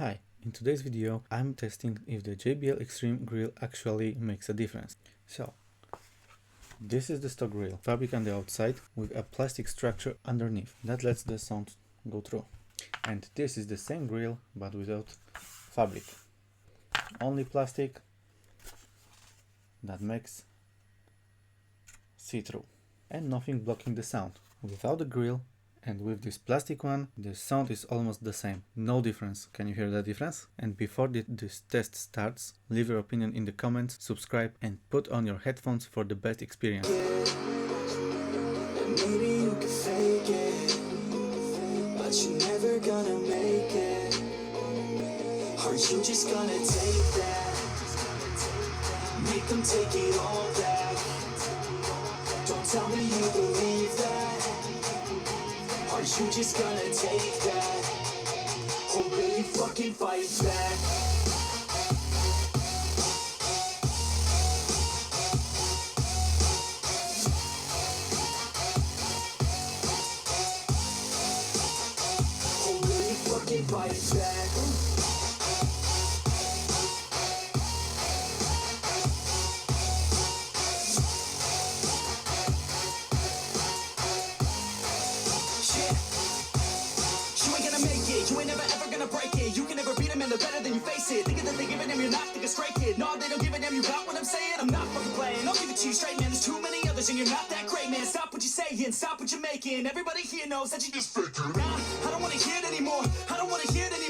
Hi, in today's video I'm testing if the JBL Xtreme grill actually makes a difference. So, this is the stock grill, fabric on the outside with a plastic structure underneath that lets the sound go through. And this is the same grill but without fabric, only plastic that makes see-through and nothing blocking the sound. Without the grill and with this plastic one, the sound is almost the same, no difference. Can you hear the difference? And before this test starts, leave your opinion in the comments, subscribe and put on your headphones for the best experience. Maybe you can fake it, but you're never gonna make it. Are you just gonna take that? Make them take it all back. Don't tell me you believe that. Are you just gonna take that? Or will you fucking fight back? Or will you fucking fight back? You ain't never ever gonna break it. You can never beat them and they're better than you face it. Thinking that they giving them, you're not, think a straight kid. No, they don't give a damn, you got what I'm saying? I'm not fucking playing, I'll give it to you straight, man. There's too many others and you're not that great, man. Stop what you're saying, stop what you're making. Everybody here knows that you just faking. Nah, I don't wanna hear it anymore, I don't wanna hear it anymore.